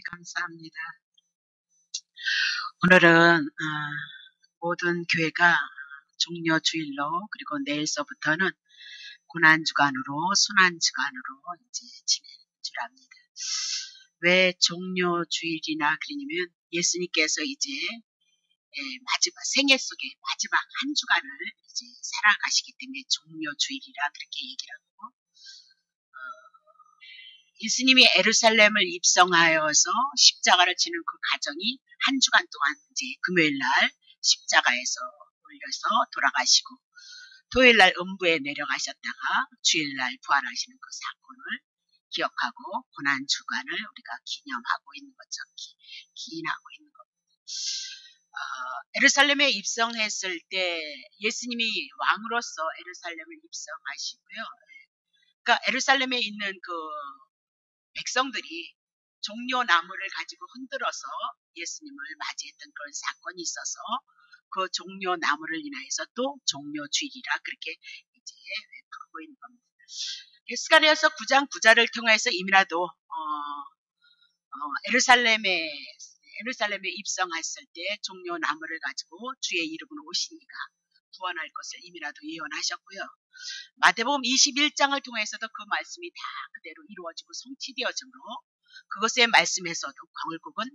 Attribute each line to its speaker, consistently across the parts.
Speaker 1: 감사합니다. 오늘은 모든 교회가 종려 주일로 그리고 내일서부터는 고난주간으로 순환주간으로 이제 지내는 줄 압니다. 왜 종려 주일이나 그러냐면 예수님께서 이제 마지막 생애 속에 마지막 한 주간을 이제 살아가시기 때문에 종려 주일이라 그렇게 얘기를 하고, 예수님이 예루살렘을 입성하여서 십자가를 지는 그 과정이 한 주간 동안 이제 금요일 날 십자가에서 올려서 돌아가시고, 토요일 날 음부에 내려가셨다가 주일 날 부활하시는 그 사건을 기억하고 고난 주간을 우리가 기념하고 있는 거죠. 기인하고 있는 겁니다. 예루살렘에 입성했을 때 예수님이 왕으로서 예루살렘을 입성하시고요. 그러니까 예루살렘에 있는 그 백성들이 종려나무를 가지고 흔들어서 예수님을 맞이했던 그런 사건이 있어서 그 종려나무를 인하여서 또 종려주일이라 그렇게 이제 부르고 있는 겁니다. 스가랴서 9장 9절을 통해서 이미라도 예루살렘에 입성했을 때 종려나무를 가지고 주의 이름으로 오시니까 구원할 것을 이미라도 예언하셨고요. 마태복음 21장을 통해서도 그 말씀이 다 그대로 이루어지고 성취되어지므로 그것의 말씀에서도 결국은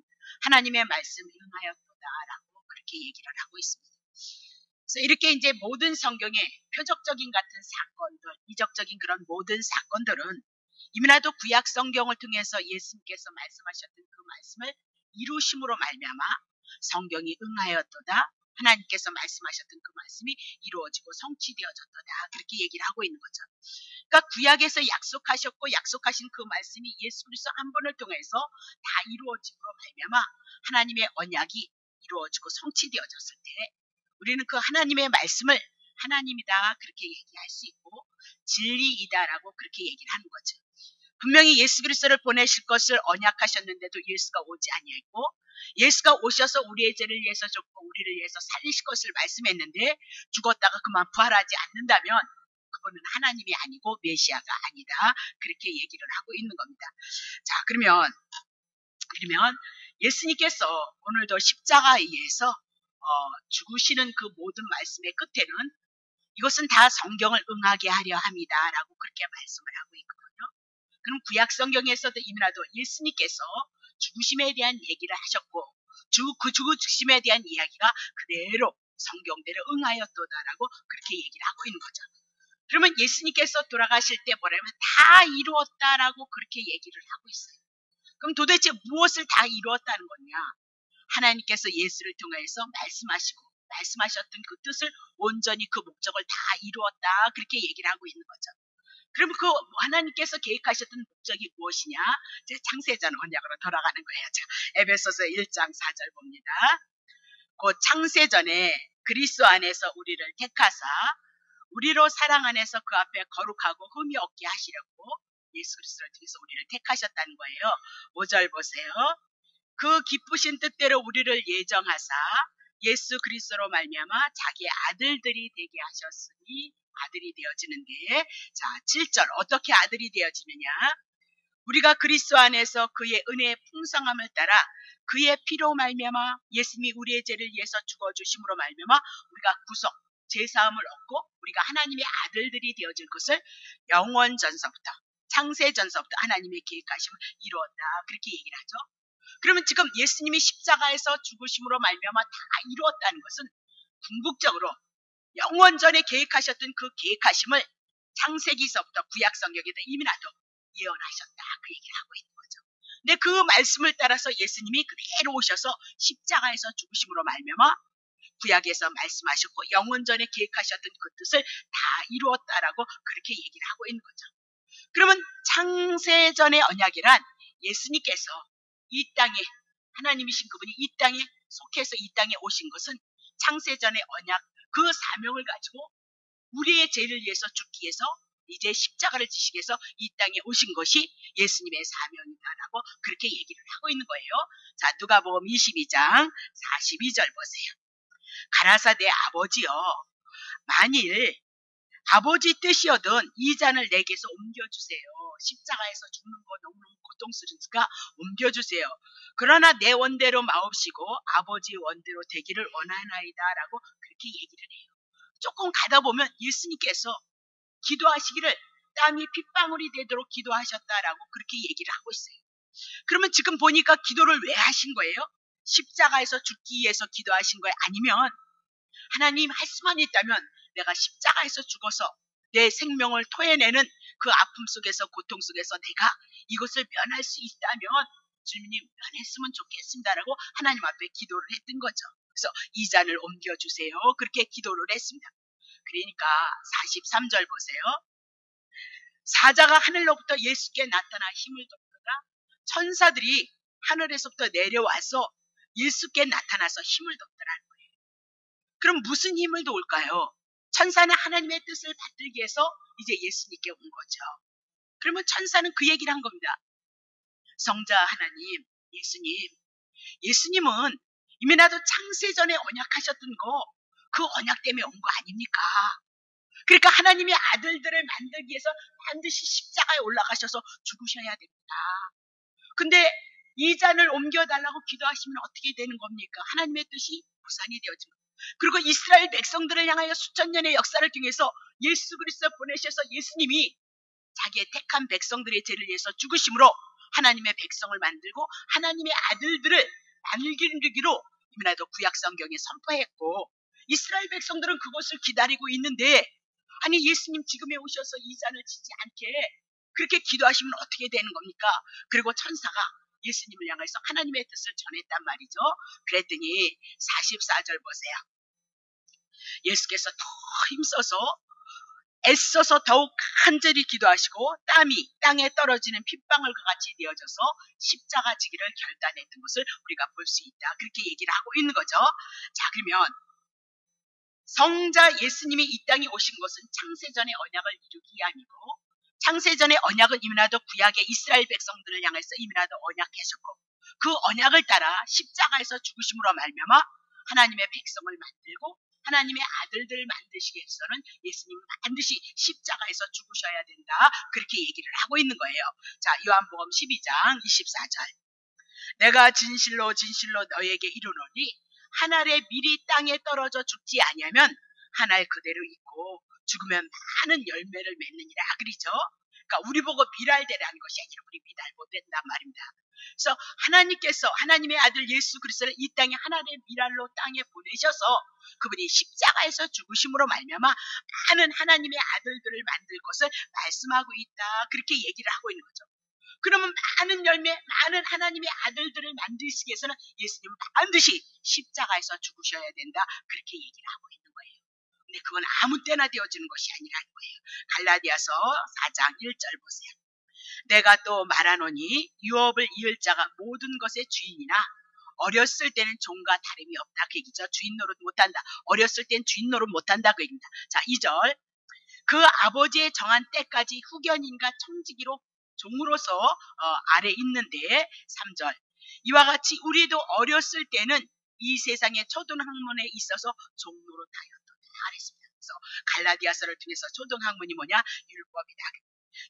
Speaker 1: 하나님의 말씀을 응하였도다라고 그렇게 얘기를 하고 있습니다. 그래서 이렇게 이제 모든 성경의 표적적인 같은 사건들, 이적적인 그런 모든 사건들은 이미라도 구약 성경을 통해서 예수님께서 말씀하셨던 그 말씀을 이루심으로 말미암아 성경이 응하였도다. 하나님께서 말씀하셨던 그 말씀이 이루어지고 성취되어졌도다. 그렇게 얘기를 하고 있는 거죠. 그러니까 구약에서 약속하셨고 약속하신 그 말씀이 예수 그리스도 한 분을 통해서 다 이루어짐으로 말미암아 하나님의 언약이 이루어지고 성취되어졌을 때 우리는 그 하나님의 말씀을 하나님이다 그렇게 얘기할 수 있고 진리이다라고 그렇게 얘기를 하는 거죠. 분명히 예수 그리스도를 보내실 것을 언약하셨는데도 예수가 오지 아니했고 예수가 오셔서 우리의 죄를 위해서 죽고 우리를 위해서 살리실 것을 말씀했는데 죽었다가 그만 부활하지 않는다면 그분은 하나님이 아니고 메시아가 아니다. 그렇게 얘기를 하고 있는 겁니다. 자, 그러면 예수님께서 오늘도 십자가에 의해서 죽으시는 그 모든 말씀의 끝에는 이것은 다 성경을 응하게 하려 합니다라고 그렇게 말씀을 하고 있거든요. 그럼 구약 성경에서도 이미라도 예수님께서 죽으심에 대한 얘기를 하셨고 그 죽으심에 대한 이야기가 그대로 성경대로 응하였도다라고 그렇게 얘기를 하고 있는 거죠. 그러면 예수님께서 돌아가실 때 뭐라면 다 이루었다라고 그렇게 얘기를 하고 있어요. 그럼 도대체 무엇을 다 이루었다는 거냐? 하나님께서 예수를 통해서 말씀하셨던 그 뜻을 온전히 그 목적을 다 이루었다 그렇게 얘기를 하고 있는 거죠. 그러면 그 하나님께서 계획하셨던 목적이 무엇이냐? 이제 창세전 언약으로 돌아가는 거예요. 자, 에베소서 1장 4절 봅니다. 그 창세전에 그리스도 안에서 우리를 택하사 우리로 사랑 안에서 그 앞에 거룩하고 흠이 없게 하시려고 예수 그리스도를 통해서 우리를 택하셨다는 거예요. 5절 보세요. 그 기쁘신 뜻대로 우리를 예정하사 예수 그리스도로 말미암아 자기 아들들이 되게 하셨으니 아들이 되어지는데, 자 7절 어떻게 아들이 되어지느냐? 우리가 그리스도 안에서 그의 은혜의 풍성함을 따라 그의 피로 말미암아 예수님이 우리의 죄를 위해서 죽어주심으로 말미암아 우리가 구속 제사함을 얻고 우리가 하나님의 아들들이 되어질 것을 영원 전서부터 창세 전서부터 하나님의 계획하심을 이루었다 그렇게 얘기를 하죠. 그러면 지금 예수님이 십자가에서 죽으심으로 말미암아 다 이루었다는 것은 궁극적으로 영원 전에 계획하셨던 그 계획하심을 창세기서부터 구약 성경에도 이미나도 예언하셨다 그 얘기를 하고 있는 거죠. 근데 그 말씀을 따라서 예수님이 그대로 오셔서 십자가에서 죽으심으로 말미암아 구약에서 말씀하셨고 영원 전에 계획하셨던 그 뜻을 다 이루었다라고 그렇게 얘기를 하고 있는 거죠. 그러면 창세전의 언약이란 예수님께서 이 땅에 하나님이신 그분이 이 땅에 속해서 이 땅에 오신 것은 창세전의 언약 그 사명을 가지고 우리의 죄를 위해서 죽기 위해서 이제 십자가를 지시기 위해서 이 땅에 오신 것이 예수님의 사명이다라고 그렇게 얘기를 하고 있는 거예요. 자, 누가복음 22장 42절 보세요. 가라사대 아버지여 만일 아버지 뜻이여든 이 잔을 내게서 옮겨주세요. 십자가에서 죽는 거 너무너무 고통스러우니까 옮겨주세요. 그러나 내 원대로 마옵시고 아버지 원대로 되기를 원하나이다 라고 그렇게 얘기를 해요. 조금 가다 보면 예수님께서 기도하시기를 땀이 핏방울이 되도록 기도하셨다라고 그렇게 얘기를 하고 있어요. 그러면 지금 보니까 기도를 왜 하신 거예요? 십자가에서 죽기 위해서 기도하신 거예요? 아니면 하나님 할 수만 있다면 내가 십자가에서 죽어서 내 생명을 토해내는 그 아픔 속에서 고통 속에서 내가 이것을 면할 수 있다면 주님 면했으면 좋겠습니다라고 하나님 앞에 기도를 했던 거죠. 그래서 이 잔을 옮겨주세요. 그렇게 기도를 했습니다. 그러니까 43절 보세요. 사자가 하늘로부터 예수께 나타나 힘을 돕다가 천사들이 하늘에서부터 내려와서 예수께 나타나서 힘을 돕더라는 거예요. 그럼 무슨 힘을 도울까요? 천사는 하나님의 뜻을 받들기 위해서 이제 예수님께 온 거죠. 그러면 천사는 그 얘기를 한 겁니다. 성자 하나님, 예수님은 이미 나도 창세전에 언약하셨던 거, 그 언약 때문에 온 거 아닙니까? 그러니까 하나님의 아들들을 만들기 위해서 반드시 십자가에 올라가셔서 죽으셔야 됩니다. 근데 이 잔을 옮겨달라고 기도하시면 어떻게 되는 겁니까? 하나님의 뜻이 무산이 되어진 겁니다. 그리고 이스라엘 백성들을 향하여 수천 년의 역사를 통해서 예수 그리스도 보내셔서 예수님이 자기의 택한 백성들의 죄를 위해서 죽으심으로 하나님의 백성을 만들고 하나님의 아들들을 만들기로 이미나도 구약 성경에 선포했고 이스라엘 백성들은 그것을 기다리고 있는데 아니 예수님 지금에 오셔서 이 잔을 지지 않게 그렇게 기도하시면 어떻게 되는 겁니까? 그리고 천사가 예수님을 향해서 하나님의 뜻을 전했단 말이죠. 그랬더니 44절 보세요. 예수께서 더 힘써서 애써서 더욱 간절히 기도하시고 땀이 땅에 떨어지는 핏방울과 같이 되어져서 십자가 지기를 결단했던 것을 우리가 볼 수 있다. 그렇게 얘기를 하고 있는 거죠. 자, 그러면 성자 예수님이 이 땅에 오신 것은 창세전의 언약을 이루기 위함이고 창세전의 언약은 이미나도 구약의 이스라엘 백성들을 향해서 이미나도 언약하셨고 그 언약을 따라 십자가에서 죽으심으로 말미암아 하나님의 백성을 만들고 하나님의 아들들을 만드시기 위해서는 예수님은 반드시 십자가에서 죽으셔야 된다. 그렇게 얘기를 하고 있는 거예요. 자, 요한복음 12장 24절. 내가 진실로 너에게 이르노니 한 알의 밀이 땅에 떨어져 죽지 아니하면 한 알 그대로 있고 죽으면 많은 열매를 맺느니라 그러죠. 그러니까 우리 보고 밀알되라는 것이 아니라 우리 밀알 못된단 말입니다. 그래서 하나님께서 하나님의 아들 예수 그리스도를 이 땅에 하나님의 밀알로 땅에 보내셔서 그분이 십자가에서 죽으심으로 말미암아 많은 하나님의 아들들을 만들 것을 말씀하고 있다. 그렇게 얘기를 하고 있는 거죠. 그러면 많은 열매, 많은 하나님의 아들들을 만드시기 위해서는 예수님은 반드시 십자가에서 죽으셔야 된다. 그렇게 얘기를 하고 있는 거예요. 근데 그건 아무 때나 되어지는 것이 아니라는 거예요. 갈라디아서 4장 1절 보세요. 내가 또 말하노니 유업을 이을 자가 모든 것의 주인이나 어렸을 때는 종과 다름이 없다. 그 얘기죠. 주인 노릇 못한다. 어렸을 땐 주인 노릇 못한다. 그 얘기입니다. 자, 2절. 그 아버지의 정한 때까지 후견인과 청지기로 종으로서 아래 있는데 3절. 이와 같이 우리도 어렸을 때는 이 세상의 초등학문에 있어서 종노릇하였다. 그랬습니다. 그래서 갈라디아서를 통해서 초등학문이 뭐냐? 율법이다.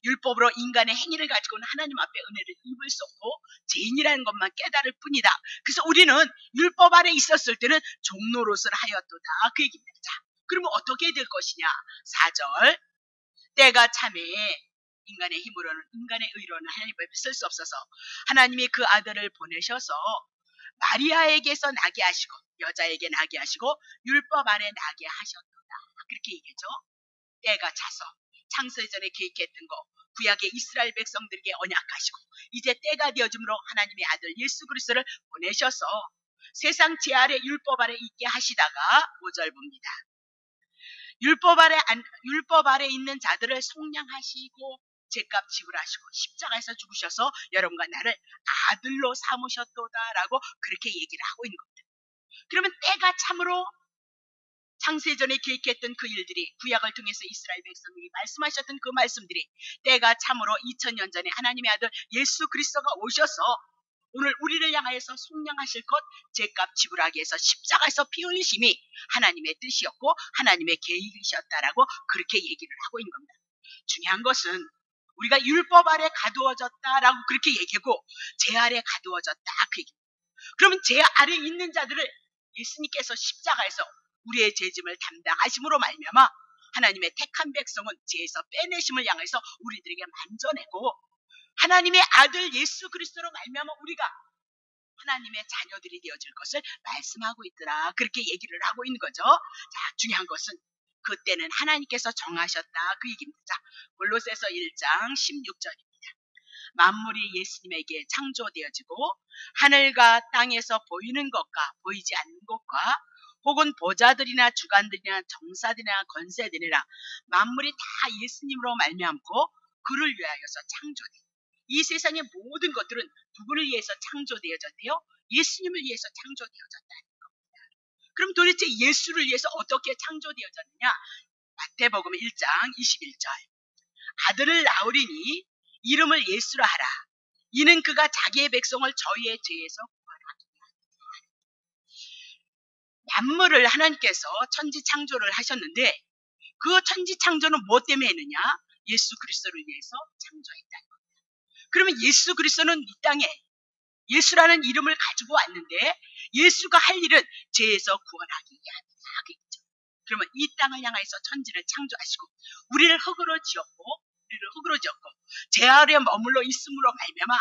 Speaker 1: 율법으로 인간의 행위를 가지고는 하나님 앞에 은혜를 입을 수 없고 죄인이라는 것만 깨달을 뿐이다. 그래서 우리는 율법 아래 있었을 때는 종노릇을 하였도다. 그 얘기입니다. 자, 그러면 어떻게 될 것이냐? 4절. 때가 참에 인간의 힘으로는 인간의 의로는 하나님 앞에 쓸 수 없어서 하나님이 그 아들을 보내셔서 마리아에게서 나게 하시고 여자에게 나게 하시고 율법 아래 나게 하셨도다. 그렇게 얘기죠. 때가 차서 창세전에 계획했던 거 구약의 이스라엘 백성들에게 언약하시고 이제 때가 되어짐으로 하나님의 아들 예수 그리스도를 보내셔서 세상 제 아래 율법 아래 있게 하시다가 5절 봅니다. 율법 아래 있는 자들을 속량하시고 죄값 지불하시고 십자가에서 죽으셔서 여러분과 나를 아들로 삼으셨도다라고 그렇게 얘기를 하고 있는 겁니다. 그러면 때가 참으로 창세전에 계획했던 그 일들이 구약을 통해서 이스라엘 백성이 말씀하셨던 그 말씀들이 때가 참으로 2000년 전에 하나님의 아들 예수 그리스도가 오셔서 오늘 우리를 향하여서 속량하실 것, 죄값 지불하기 위해서 십자가에서 피 흘리심이 하나님의 뜻이었고 하나님의 계획이셨다라고 그렇게 얘기를 하고 있는 겁니다. 중요한 것은 우리가 율법 아래 가두어졌다라고 그렇게 얘기하고 제 아래 가두어졌다 그 얘기입니다. 그러면 제 아래 있는 자들을 예수님께서 십자가에서 우리의 죄짐을 담당하심으로 말미암아 하나님의 택한 백성은 죄에서 빼내심을 향해서 우리들에게 만져내고 하나님의 아들 예수 그리스도로 말미암아 우리가 하나님의 자녀들이 되어질 것을 말씀하고 있더라. 그렇게 얘기를 하고 있는 거죠. 자, 중요한 것은 그때는 하나님께서 정하셨다. 그 얘기입니다. 자, 골로새서 1장 16절입니다. 만물이 예수님에게 창조되어지고 하늘과 땅에서 보이는 것과 보이지 않는 것과 혹은 보좌들이나 주관들이나 정사들이나 권세들이나 만물이 다 예수님으로 말미암고 그를 위하여서 창조돼. 이 세상의 모든 것들은 누구를 위해서 창조되어졌대요? 예수님을 위해서 창조되어졌다는 겁니다. 그럼 도대체 예수를 위해서 어떻게 창조되어졌느냐? 마태복음 1장 21절. 아들을 낳으리니 이름을 예수라 하라. 이는 그가 자기의 백성을 저희의 죄에서 구원하기 위함이라. 만물을 하나님께서 천지 창조를 하셨는데 그 천지 창조는 무엇 때문에 했느냐? 예수 그리스도를 위해서 창조했다는 겁니다. 그러면 예수 그리스도는 이 땅에 예수라는 이름을 가지고 왔는데 예수가 할 일은 죄에서 구원하기 위함이다. 그러면 이 땅을 향해서 천지를 창조하시고 우리를 흙으로 지었고 제 아래 머물러 있음으로 말미암아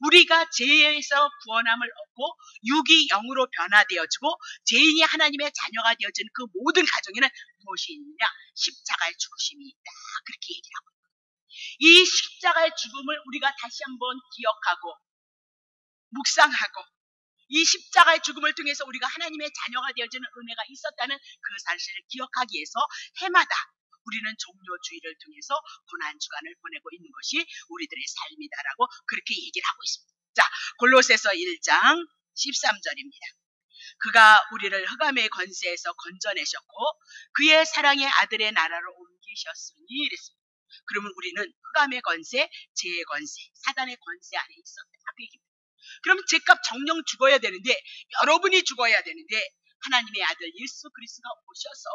Speaker 1: 우리가 죄에서 구원함을 얻고 육이 영으로 변화되어지고 죄인이 하나님의 자녀가 되어진 그 모든 가정에는 무엇이 있느냐? 십자가의 죽으심이 있다. 그렇게 얘기하고 이 십자가의 죽음을 우리가 다시 한번 기억하고 묵상하고 이 십자가의 죽음을 통해서 우리가 하나님의 자녀가 되어지는 은혜가 있었다는 그 사실을 기억하기 위해서 해마다 우리는 종료주의를 통해서 고난주간을 보내고 있는 것이 우리들의 삶이다라고 그렇게 얘기를 하고 있습니다. 자, 골로새서 1장 13절입니다. 그가 우리를 흑암의 권세에서 건져내셨고 그의 사랑의 아들의 나라로 옮기셨으니 이랬습니다. 그러면 우리는 흑암의 권세, 죄의 권세, 사단의 권세 안에 있었다. 그 얘기입니다. 그럼 죄값 정령 죽어야 되는데 여러분이 죽어야 되는데 하나님의 아들 예수 그리스도가 오셔서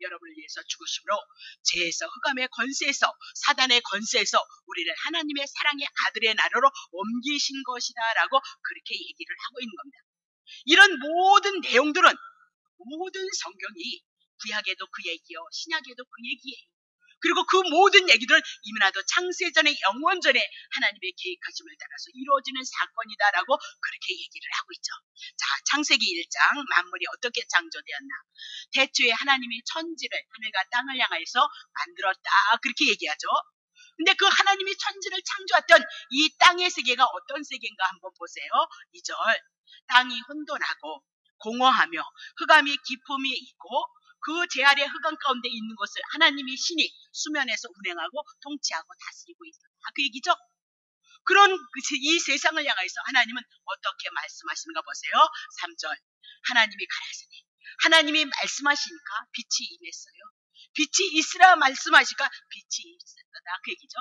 Speaker 1: 여러분을 위해서 죽으심으로 죄에서 흑암의 권세에서 사단의 권세에서 우리를 하나님의 사랑의 아들의 나라로 옮기신 것이다라고 그렇게 얘기를 하고 있는 겁니다. 이런 모든 내용들은 모든 성경이 구약에도 그 얘기요 신약에도 그 얘기예요. 그리고 그 모든 얘기들은 이민아도 창세전에 영원전에 하나님의 계획하심을 따라서 이루어지는 사건이다라고 그렇게 얘기를 하고 있죠. 자, 창세기 1장 만물이 어떻게 창조되었나? 태초에 하나님이 천지를 하늘과 땅을 향하여서 만들었다. 그렇게 얘기하죠. 근데 그 하나님이 천지를 창조했던 이 땅의 세계가 어떤 세계인가 한번 보세요. 2절. 땅이 혼돈하고 공허하며 흑암이 깊음이 있고 그 제 아래 흑암 가운데 있는 것을 하나님이 신이 수면에서 운행하고 통치하고 다스리고 있다. 그 얘기죠. 그런 이 세상을 향해서 하나님은 어떻게 말씀하시는가 보세요. 3절. 하나님이 가라사대. 하나님이 말씀하시니까 빛이 임했어요. 빛이 있으라 말씀하시니까 빛이 있었다. 그 얘기죠.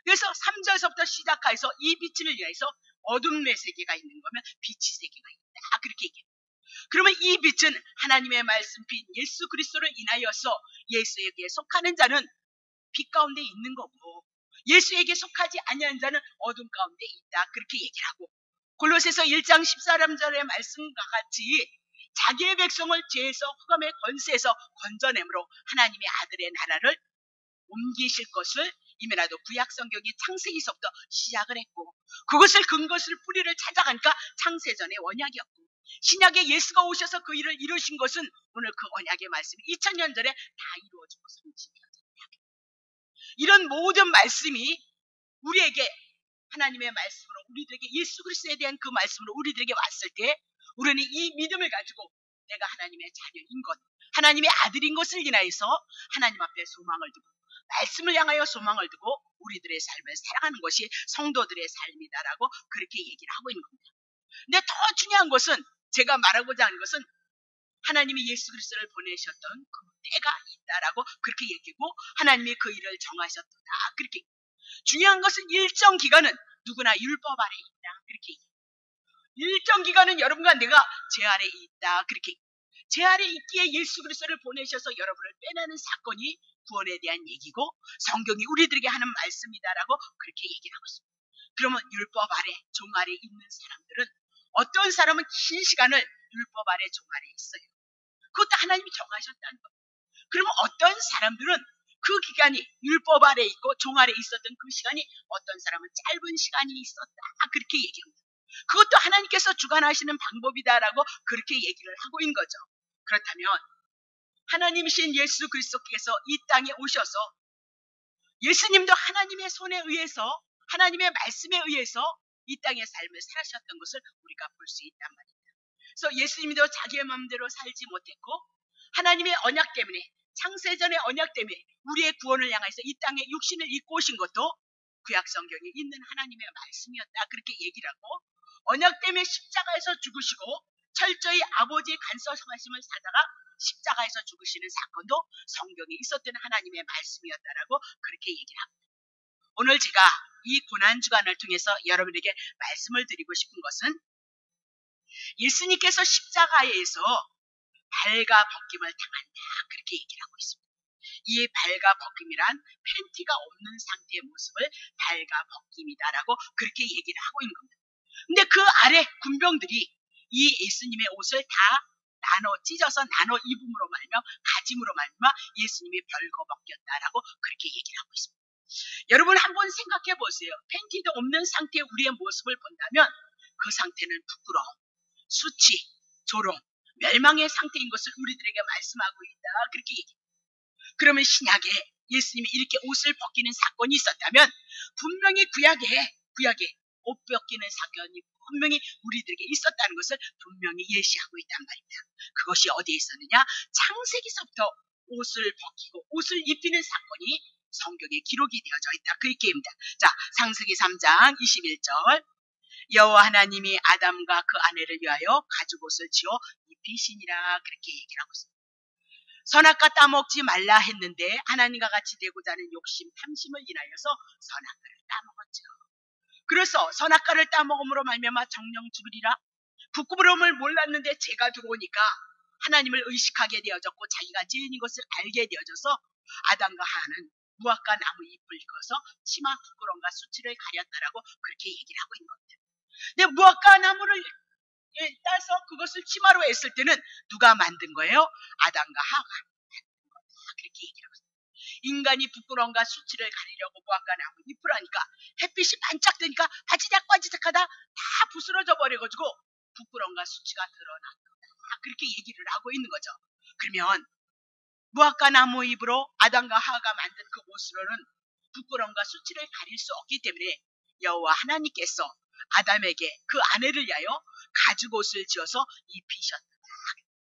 Speaker 1: 그래서 3절서부터 시작해서 이 빛을 위해서 어둠의 세계가 있는 거면 빛의 세계가 있다. 그렇게 얘기해요. 그러면 이 빛은 하나님의 말씀 빛 예수 그리스도를 인하여서 예수에게 속하는 자는 빛 가운데 있는 거고 예수에게 속하지 아니한 자는 어둠 가운데 있다. 그렇게 얘기를 하고 골로새서 1장 13절의 말씀과 같이 자기의 백성을 죄에서 흑암의 권세에서 건져내므로 하나님의 아들의 나라를 옮기실 것을 이면라도 구약 성경이 창세기서부터 시작을 했고 그것을 근것을 뿌리를 찾아가니까 창세전의 언약이었고 신약에 예수가 오셔서 그 일을 이루신 것은 오늘 그 언약의 말씀이 2000년 전에 다 이루어지고 성취되어졌다. 이런 모든 말씀이 우리에게 하나님의 말씀으로 우리들에게 예수 그리스도에 대한 그 말씀으로 우리들에게 왔을 때 우리는 이 믿음을 가지고 내가 하나님의 자녀인 것 하나님의 아들인 것을 인하여서 하나님 앞에 소망을 두고 말씀을 향하여 소망을 두고 우리들의 삶을 살아가는 것이 성도들의 삶이다라고 그렇게 얘기를 하고 있는 겁니다. 근데 더 중요한 것은 제가 말하고자 하는 것은 하나님이 예수 그리스도를 보내셨던 그 때가 있다라고 그렇게 얘기하고 하나님이 그 일을 정하셨다. 그렇게 중요한 것은 일정 기간은 누구나 율법 아래 있다. 그렇게 얘기해요. 일정 기간은 여러분과 내가 제 아래 있다. 그렇게 제 아래 있기에 예수 그리스도를 보내셔서 여러분을 빼내는 사건이 구원에 대한 얘기고 성경이 우리들에게 하는 말씀이다라고 그렇게 얘기를 하고 있습니다. 그러면 율법 아래 종 아래 있는 사람들은 어떤 사람은 긴 시간을 율법 아래 종 아래 있어요. 그것도 하나님이 정하셨다는 거예요. 그러면 어떤 사람들은 그 기간이 율법 아래 있고 종 아래 있었던 그 시간이 어떤 사람은 짧은 시간이 있었다. 그렇게 얘기합니다. 그것도 하나님께서 주관하시는 방법이다라고 그렇게 얘기를 하고 있는 거죠. 그렇다면 하나님이신 예수 그리스도께서 이 땅에 오셔서 예수님도 하나님의 손에 의해서 하나님의 말씀에 의해서 이 땅의 삶을 살아셨던 것을 우리가 볼 수 있단 말입니다. 그래서 예수님도 자기의 마음대로 살지 못했고 하나님의 언약 때문에 창세전의 언약 때문에 우리의 구원을 향해서 이 땅에 육신을 입고 오신 것도 구약 성경에 있는 하나님의 말씀이었다. 그렇게 얘기를 하고 언약 때문에 십자가에서 죽으시고 철저히 아버지의 간섭하심을 사다가 십자가에서 죽으시는 사건도 성경에 있었던 하나님의 말씀이었다라고 그렇게 얘기를 합니다. 오늘 제가 이 고난주간을 통해서 여러분에게 말씀을 드리고 싶은 것은 예수님께서 십자가에서 발가 벗김을 당한다. 그렇게 얘기를 하고 있습니다. 이 발가 벗김이란 팬티가 없는 상태의 모습을 발가 벗김이다라고 그렇게 얘기를 하고 있는 겁니다. 근데 그 아래 군병들이 이 예수님의 옷을 다 찢어서 나눠 입음으로 말며 가짐으로 말며 예수님이 벌거벗겼다라고 그렇게 얘기를 하고 있습니다. 여러분 한번 생각해 보세요. 팬티도 없는 상태의 우리의 모습을 본다면 그 상태는 부끄러움, 수치, 조롱, 멸망의 상태인 것을 우리들에게 말씀하고 있다. 그렇게 얘기합니다. 그러면 신약에 예수님이 이렇게 옷을 벗기는 사건이 있었다면 분명히 구약에 옷 벗기는 사건이 분명히 우리들에게 있었다는 것을 분명히 예시하고 있단 말입니다. 그것이 어디에 있었느냐? 창세기서부터 옷을 벗기고 옷을 입히는 사건이 성경에 기록이 되어져 있다. 그 얘기입니다. 자, 창세기 3장 21절 여호와 하나님이 아담과 그 아내를 위하여 가죽옷을 지어 입히시니라. 그렇게 얘기를 하고 있습니다. 선악과 따먹지 말라 했는데 하나님과 같이 되고자 하는 욕심, 탐심을 인하여서 선악과를 따먹었죠. 그래서 선악과를 따먹음으로 말미암아 정령 죽으리라. 부끄러움을 몰랐는데 죄가 들어오니까 하나님을 의식하게 되어졌고 자기가 죄인인 것을 알게 되어져서 아담과 하와는 무화과 나무 잎을 익어서 치마 부끄러움과 수치를 가렸다라고 그렇게 얘기를 하고 있는 겁니다. 근데 무화과 나무를 따서 그것을 치마로 했을 때는 누가 만든 거예요? 아담과 하와가 만든 거다. 그렇게 얘기를 하고 있습니다. 인간이 부끄러움과 수치를 가리려고 무화과 나무 잎을 하니까 햇빛이 반짝되니까 바지락바지락하다 다 부스러져 버려가지고 부끄러움과 수치가 드러난다. 그렇게 얘기를 하고 있는 거죠. 그러면 무화과 나무 잎으로 아담과 하와가 만든 그 옷으로는 부끄러움과 수치를 가릴 수 없기 때문에 여호와 하나님께서 아담에게 그 아내를 위하여 가죽옷을 지어서 입히셨다.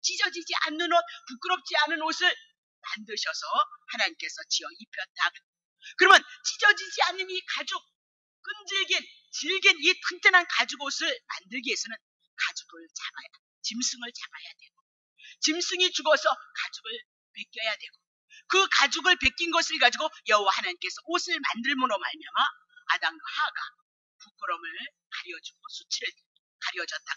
Speaker 1: 찢어지지 않는 옷, 부끄럽지 않은 옷을 만드셔서 하나님께서 지어 입혔다. 그러면 찢어지지 않는 이 가죽, 끈질긴, 질긴 이 튼튼한 가죽옷을 만들기 위해서는 가죽을 잡아야, 짐승을 잡아야 되고 짐승이 죽어서 가죽을 벗겨야 되고 그 가죽을 벗긴 것을 가지고 여호와 하나님께서 옷을 만들므로 말미암아 아담과 하와가 부끄러움을 가려주고 수치를 가려줬다.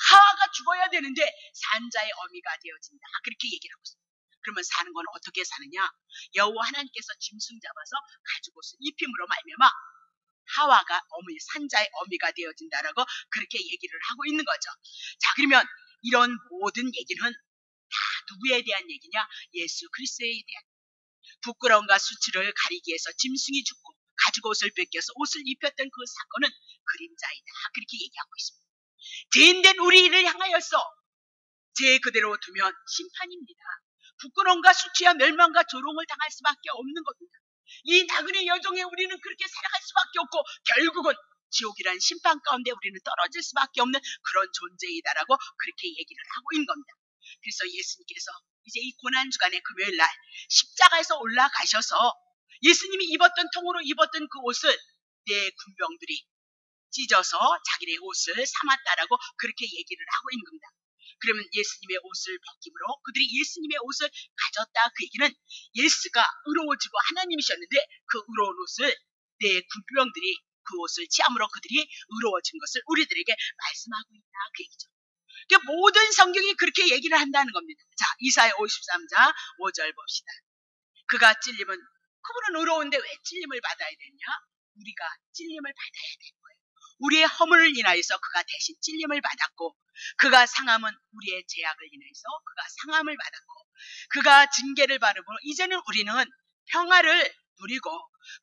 Speaker 1: 하와가 죽어야 되는데 산자의 어미가 되어진다. 그렇게 얘기를 하고 있습니다. 그러면 사는 건 어떻게 사느냐? 여호와 하나님께서 짐승 잡아서 가죽옷을 입힘으로 말미암아 하와가 산자의 어미가 되어진다라고 그렇게 얘기를 하고 있는 거죠. 자, 그러면 이런 모든 얘기는 다 누구에 대한 얘기냐? 예수 그리스도에 대한. 부끄러움과 수치를 가리기 위해서 짐승이 죽고 가죽옷을 벗겨서 옷을 입혔던 그 사건은 그림자이다. 그렇게 얘기하고 있습니다. 죄인된 우리를 향하여서 죄 그대로 두면 심판입니다. 부끄러움과 수치와 멸망과 조롱을 당할 수밖에 없는 겁니다. 이 나그네 여정에 우리는 그렇게 살아갈 수밖에 없고 결국은 지옥이란 심판 가운데 우리는 떨어질 수밖에 없는 그런 존재이다라고 그렇게 얘기를 하고 있는 겁니다. 그래서 예수님께서 이제 이 고난주간의 금요일날 십자가에서 올라가셔서 예수님이 입었던 통으로 입었던 그 옷을 내 군병들이 찢어서 자기네 옷을 삼았다라고 그렇게 얘기를 하고 있는 겁니다. 그러면 예수님의 옷을 벗김으로 그들이 예수님의 옷을 가졌다. 그 얘기는 예수가 의로워지고 하나님이셨는데 그 의로운 옷을 내 군병들이 그 옷을 취함으로 그들이 의로워진 것을 우리들에게 말씀하고 있다 그 얘기죠. 그러니까 모든 성경이 그렇게 얘기를 한다는 겁니다. 자, 이사야 53장 5절 봅시다. 그가 찔림은, 그분은 의로운데 왜 찔림을 받아야 되냐? 우리가 찔림을 받아야 되는 거예요. 우리의 허물을 인하여서 그가 대신 찔림을 받았고, 그가 상함은 우리의 죄악을 인해서 그가 상함을 받았고, 그가 징계를 받음으로 이제는 우리는 평화를 누리고,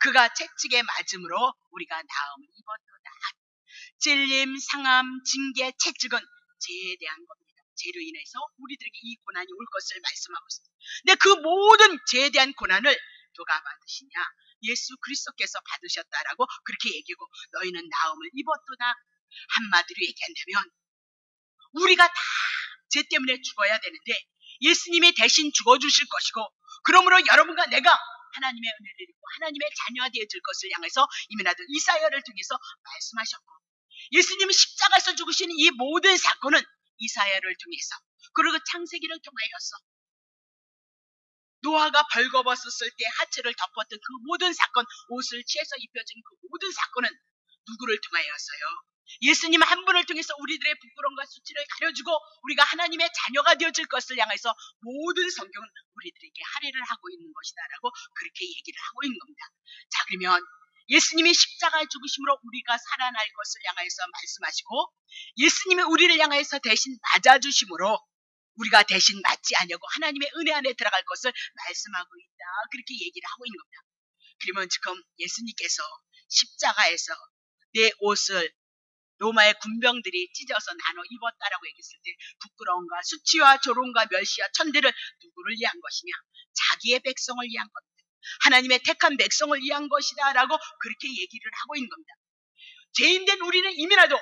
Speaker 1: 그가 채찍에 맞음으로 우리가 나음을 입었도다. 찔림, 상함, 징계, 채찍은 죄에 대한 겁니다. 죄로 인해서 우리들에게 이 고난이 올 것을 말씀하고 있습니다. 근데 그 모든 죄에 대한 고난을 누가 받으시냐? 예수 그리스도께서 받으셨다라고 그렇게 얘기하고, 너희는 나음을 입었도다. 한마디로 얘기한다면 우리가 다 죄 때문에 죽어야 되는데 예수님이 대신 죽어주실 것이고, 그러므로 여러분과 내가 하나님의 은혜를 입고 하나님의 자녀가 되어질 것을 향해서 이미 나도 이사야를 통해서 말씀하셨고, 예수님이 십자가에서 죽으시는 이 모든 사건은 이사야를 통해서, 그리고 창세기를 통하여서, 노아가 벌거벗었을 때 하체를 덮었던 그 모든 사건, 옷을 취해서 입혀진 그 모든 사건은 누구를 통하여서요? 예수님 한 분을 통해서 우리들의 부끄러움과 수치를 가려주고 우리가 하나님의 자녀가 되어질 것을 향해서 모든 성경은 우리들에게 할애를 하고 있는 것이다라고 그렇게 얘기를 하고 있는 겁니다. 자, 그러면 예수님이 십자가에 죽으심으로 우리가 살아날 것을 향해서 말씀하시고, 예수님이 우리를 향해서 대신 맞아주심으로 우리가 대신 맞지 아니하고 하나님의 은혜 안에 들어갈 것을 말씀하고 있다, 그렇게 얘기를 하고 있는 겁니다. 그러면 지금 예수님께서 십자가에서 내 옷을 로마의 군병들이 찢어서 나눠 입었다라고 얘기했을 때 부끄러움과 수치와 조롱과 멸시와 천대를 누구를 위한 것이냐? 자기의 백성을 위한 겁니다. 하나님의 택한 백성을 위한 것이다 라고 그렇게 얘기를 하고 있는 겁니다. 죄인된 우리는 이미라도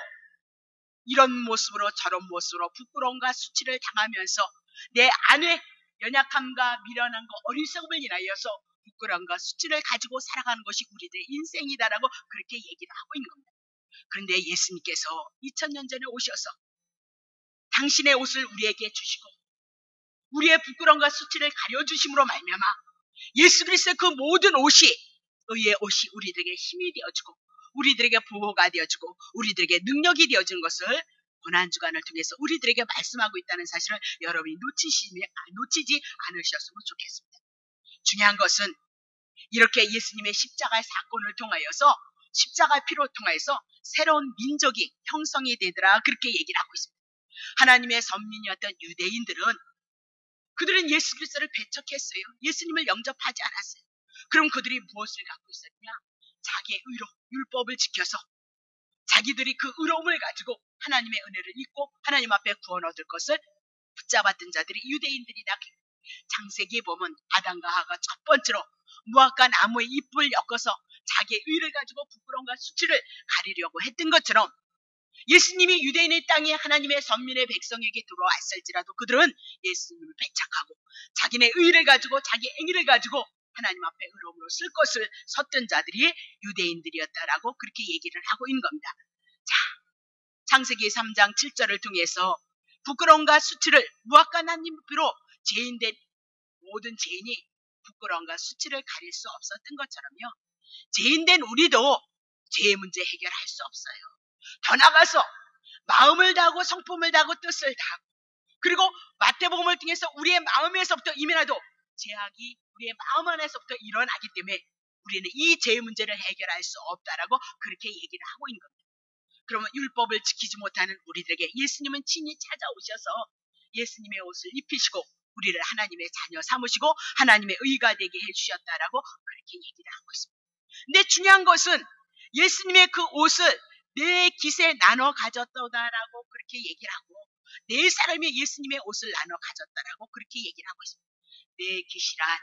Speaker 1: 이런 모습으로 저런 모습으로 부끄러움과 수치를 당하면서 내 안에 연약함과 미련함과 어리석음을 인하여서 부끄러움과 수치를 가지고 살아가는 것이 우리들의 인생이다라고 그렇게 얘기를 하고 있는 겁니다. 그런데 예수님께서 2000년 전에 오셔서 당신의 옷을 우리에게 주시고 우리의 부끄러움과 수치를 가려주심으로 말미암아 예수 그리스도의 그 모든 옷이, 의의 옷이 우리들에게 힘이 되어주고 우리들에게 보호가 되어주고 우리들에게 능력이 되어주는 것을 고난주간을 통해서 우리들에게 말씀하고 있다는 사실을 여러분이 놓치지 않으셨으면 좋겠습니다. 중요한 것은 이렇게 예수님의 십자가의 사건을 통하여서, 십자가의 피로 통하여서 새로운 민족이 형성이 되더라, 그렇게 얘기를 하고 있습니다. 하나님의 선민이었던 유대인들은 그들은 예수 그리스도를 배척했어요. 예수님을 영접하지 않았어요. 그럼 그들이 무엇을 갖고 있었냐? 자기의 의로, 율법을 지켜서 자기들이 그 의로움을 가지고 하나님의 은혜를 입고 하나님 앞에 구원 얻을 것을 붙잡았던 자들이 유대인들이다. 창세기에 보면 아담과 하가 첫 번째로 무화과 나무의 잎을 엮어서 자기의 의를 가지고 부끄러움과 수치를 가리려고 했던 것처럼, 예수님이 유대인의 땅에 하나님의 선민의 백성에게 들어왔을지라도 그들은 예수님을 배척하고 자기네 의를 가지고 자기 행위를 가지고 하나님 앞에 의로움으로 쓸 것을 섰던 자들이 유대인들이었다라고 그렇게 얘기를 하고 있는 겁니다. 자, 창세기 3장 7절을 통해서 부끄러움과 수치를 무화과 나무로 죄인된 모든 죄인이 부끄러움과 수치를 가릴 수 없었던 것처럼요, 죄인된 우리도 죄의 문제 해결할 수 없어요. 더 나아가서 마음을 다하고 성품을 다하고 뜻을 다하고, 그리고 마태복음을 통해서 우리의 마음에서부터 이미라도 죄악이 우리의 마음 안에서부터 일어나기 때문에 우리는 이 죄의 문제를 해결할 수 없다라고 그렇게 얘기를 하고 있는 겁니다. 그러면 율법을 지키지 못하는 우리들에게 예수님은 친히 찾아오셔서 예수님의 옷을 입히시고 우리를 하나님의 자녀 삼으시고 하나님의 의가 되게 해주셨다라고 그렇게 얘기를 하고 있습니다. 근데 중요한 것은 예수님의 그 옷을 네 깃에 나눠 가졌다라고 그렇게 얘기를 하고, 네 사람이 예수님의 옷을 나눠 가졌다라고 그렇게 얘기를 하고 있습니다. 네 깃이란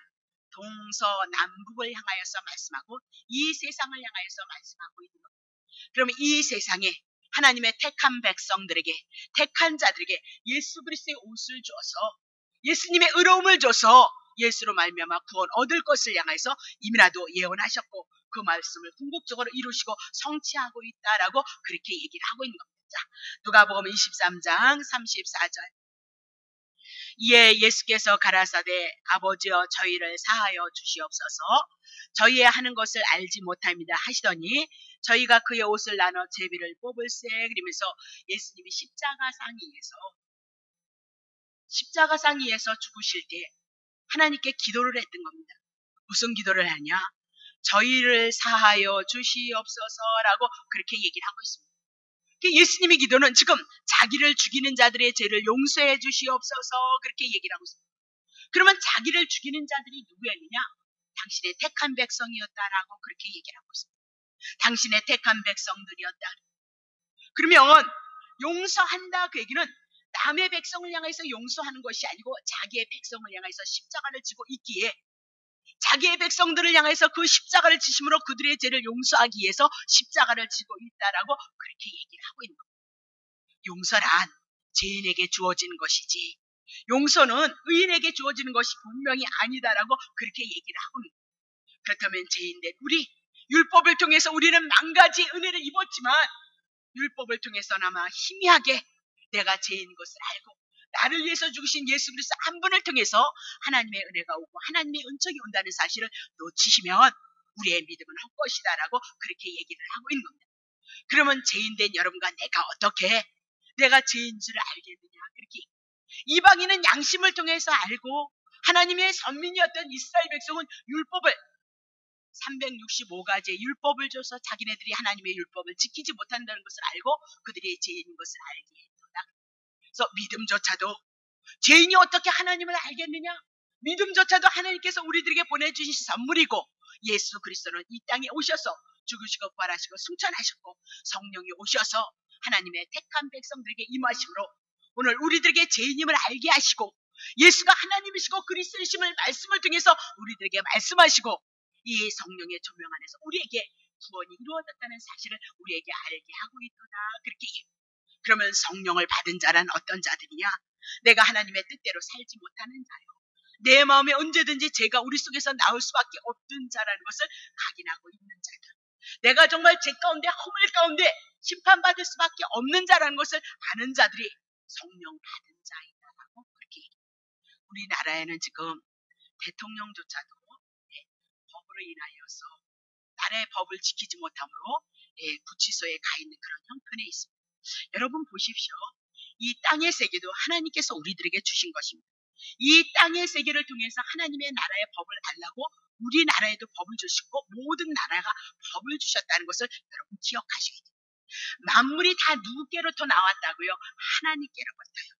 Speaker 1: 동서남북을 향하여서 말씀하고 이 세상을 향하여서 말씀하고 있는 겁니다. 그러면 이 세상에 하나님의 택한 백성들에게, 택한 자들에게 예수 그리스도의 옷을 줘서 예수님의 의로움을 줘서 예수로 말미암아 구원 얻을 것을 향해서 이미라도 예언하셨고 그 말씀을 궁극적으로 이루시고 성취하고 있다라고 그렇게 얘기를 하고 있는 겁니다. 누가복음 23장 34절. 이에 예수께서 가라사대 아버지여 저희를 사하여 주시옵소서 저희의 하는 것을 알지 못합니다 하시더니 저희가 그의 옷을 나눠 제비를 뽑을세 그러면서 예수님이 십자가상 위에서 죽으실 때 하나님께 기도를 했던 겁니다. 무슨 기도를 하냐? 저희를 사하여 주시옵소서라고 그렇게 얘기를 하고 있습니다. 예수님의 기도는 지금 자기를 죽이는 자들의 죄를 용서해 주시옵소서 그렇게 얘기를 하고 있습니다. 그러면 자기를 죽이는 자들이 누구였느냐? 당신의 택한 백성이었다라고 그렇게 얘기를 하고 있습니다. 당신의 택한 백성들이었다. 그러면 용서한다 그 얘기는 남의 백성을 향해서 용서하는 것이 아니고 자기의 백성을 향해서 십자가를 지고 있기에 자기의 백성들을 향해서 그 십자가를 지심으로 그들의 죄를 용서하기 위해서 십자가를 지고 있다라고 그렇게 얘기를 하고 있는 겁니다. 용서란 죄인에게 주어지는 것이지 용서는 의인에게 주어지는 것이 분명히 아니다라고 그렇게 얘기를 하고 있는 겁니다. 그렇다면 죄인된 우리 율법을 통해서 우리는 만 가지 은혜를 입었지만 율법을 통해서나마 희미하게 내가 죄인 것을 알고 나를 위해서 죽으신 예수 그리스도 한 분을 통해서 하나님의 은혜가 오고 하나님의 은총이 온다는 사실을 놓치시면 우리의 믿음은 헛것이다라고 그렇게 얘기를 하고 있는 겁니다. 그러면 죄인된 여러분과 내가 어떻게 내가 죄인 줄 알겠느냐 그렇게 이방인은 양심을 통해서 알고 하나님의 선민이었던 이스라엘 백성은 율법을 365가지의 율법을 줘서 자기네들이 하나님의 율법을 지키지 못한다는 것을 알고 그들이 죄인인 것을 알게 했다. 그래서 믿음조차도 죄인이 어떻게 하나님을 알겠느냐? 믿음조차도 하나님께서 우리들에게 보내주신 선물이고 예수 그리스도는 이 땅에 오셔서 죽으시고 부활하시고 승천하셨고 성령이 오셔서 하나님의 택한 백성들에게 임하심으로 오늘 우리들에게 죄인임을 알게 하시고 예수가 하나님이시고 그리스도이심을 말씀을 통해서 우리들에게 말씀하시고 이 성령의 조명 안에서 우리에게 구원이 이루어졌다는 사실을 우리에게 알게 하고 있도다. 그렇게 그러면 성령을 받은 자란 어떤 자들이냐? 내가 하나님의 뜻대로 살지 못하는 자요. 내 마음에 언제든지 죄가 우리 속에서 나올 수밖에 없는 자라는 것을 각인하고 있는 자들. 내가 정말 죄 가운데 허물 가운데 심판받을 수밖에 없는 자라는 것을 아는 자들이 성령 받은 자이다라고 그렇게 얘기해요. 우리나라에는 지금 대통령조차도 법으로 인하여서 나라의 법을 지키지 못함으로 구치소에 가 있는 그런 형편에 있습니다. 여러분 보십시오. 이 땅의 세계도 하나님께서 우리들에게 주신 것입니다. 이 땅의 세계를 통해서 하나님의 나라의 법을 알라고 우리나라에도 법을 주시고 모든 나라가 법을 주셨다는 것을 여러분 기억하셔야 돼요. 만물이 다 누구께로부터 나왔다고요? 하나님께로부터요.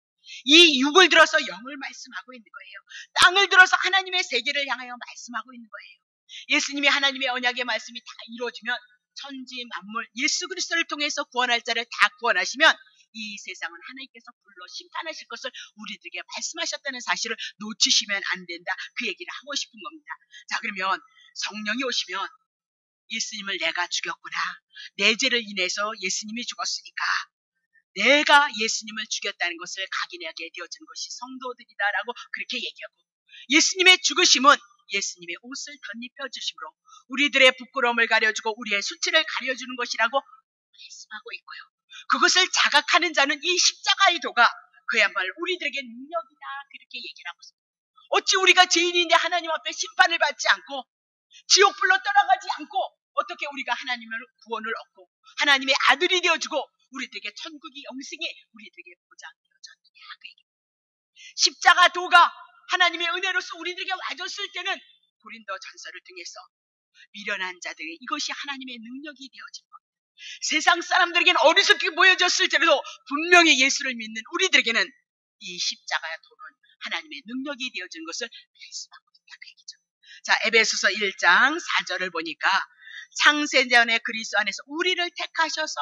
Speaker 1: 이 육을 들어서 영을 말씀하고 있는 거예요. 땅을 들어서 하나님의 세계를 향하여 말씀하고 있는 거예요. 예수님이 하나님의 언약의 말씀이 다 이루어지면 천지 만물 예수 그리스도를 통해서 구원할 자를 다 구원하시면 이 세상은 하나님께서 불러 심판하실 것을 우리들에게 말씀하셨다는 사실을 놓치시면 안 된다. 그 얘기를 하고 싶은 겁니다. 자, 그러면 성령이 오시면 예수님을 내가 죽였구나. 내 죄를 인해서 예수님이 죽었으니까 내가 예수님을 죽였다는 것을 각인하게 되어진 것이 성도들이다라고 그렇게 얘기하고 예수님의 죽으심은 예수님의 옷을 덧입혀 주심으로 우리들의 부끄러움을 가려주고 우리의 수치를 가려주는 것이라고 말씀하고 있고요. 그것을 자각하는 자는 이 십자가의 도가 그야말로 우리들에게 능력이다 그렇게 얘기를 하고 있습니다. 어찌 우리가 죄인인데 하나님 앞에 심판을 받지 않고 지옥불로 떠나가지 않고 어떻게 우리가 하나님의 구원을 얻고 하나님의 아들이 되어주고 우리들에게 천국이 영생이 우리들에게 보장되어졌느냐 그 얘기입니다. 십자가 도가 하나님의 은혜로서 우리들에게 와줬을 때는 고린도 전서를 통해서 미련한 자들에게 이것이 하나님의 능력이 되어진 겁니다. 세상 사람들에게는 어리석게 보여졌을지라도 분명히 예수를 믿는 우리들에게는 이 십자가의 도는 하나님의 능력이 되어진 것을 말씀하고 있다 그 얘기죠. 자, 에베소서 1장 4절을 보니까 창세전에 그리스도 안에서 우리를 택하셔서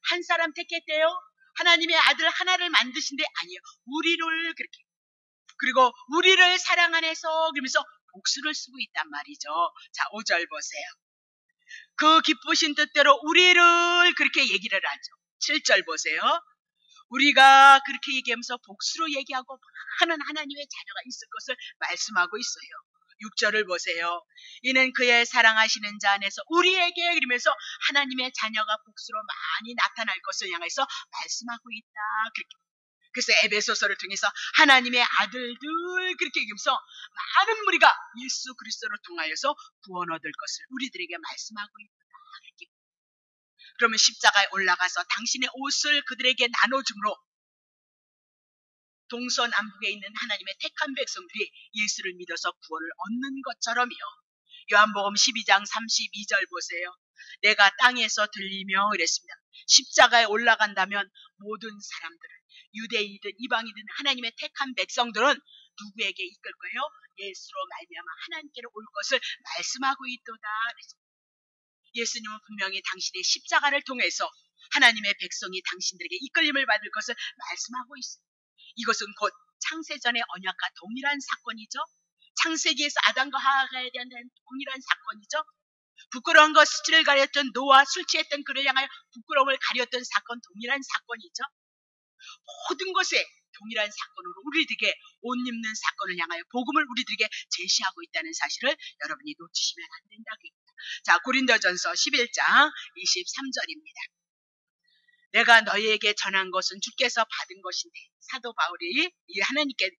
Speaker 1: 한 사람 택했대요. 하나님의 아들 하나를 만드신데 아니요. 우리를 그렇게 그리고 우리를 사랑 안에서 그러면서 복수를 쓰고 있단 말이죠. 자, 5절 보세요. 그 기쁘신 뜻대로 우리를 그렇게 얘기를 하죠. 7절 보세요. 우리가 그렇게 얘기하면서 복수로 얘기하고 많은 하나님의 자녀가 있을 것을 말씀하고 있어요. 6절을 보세요. 이는 그의 사랑하시는 자 안에서 우리에게 그러면서 하나님의 자녀가 복수로 많이 나타날 것을 향해서 말씀하고 있다. 그렇게. 그래서 에베소서를 통해서 하나님의 아들들 그렇게 얘기하면서 많은 무리가 예수 그리스도로 통하여서 구원 얻을 것을 우리들에게 말씀하고 있다. 그러면 십자가에 올라가서 당신의 옷을 그들에게 나눠줌으로 동서남북에 있는 하나님의 택한 백성들이 예수를 믿어서 구원을 얻는 것처럼요. 요한복음 12장 32절 보세요. 내가 땅에서 들리며 이랬습니다. 십자가에 올라간다면 모든 사람들은 유대인이든 이방이든 하나님의 택한 백성들은 누구에게 이끌 거예요? 예수로 말미암아 하나님께로 올 것을 말씀하고 있도다. 예수님은 분명히 당신의 십자가를 통해서 하나님의 백성이 당신들에게 이끌림을 받을 것을 말씀하고 있어요. 이것은 곧 창세전의 언약과 동일한 사건이죠. 창세기에서 아담과 하와에 대한 동일한 사건이죠. 부끄러운 것 수치를 가렸던 노아 술 취했던 그를 향하여 부끄러움을 가렸던 사건 동일한 사건이죠. 모든 것에 동일한 사건으로 우리들에게 옷 입는 사건을 향하여 복음을 우리들에게 제시하고 있다는 사실을 여러분이 놓치시면 안 된다고 합니다. 자, 고린도전서 11장 23절입니다. 내가 너희에게 전한 것은 주께서 받은 것인데, 사도 바울이 하나님께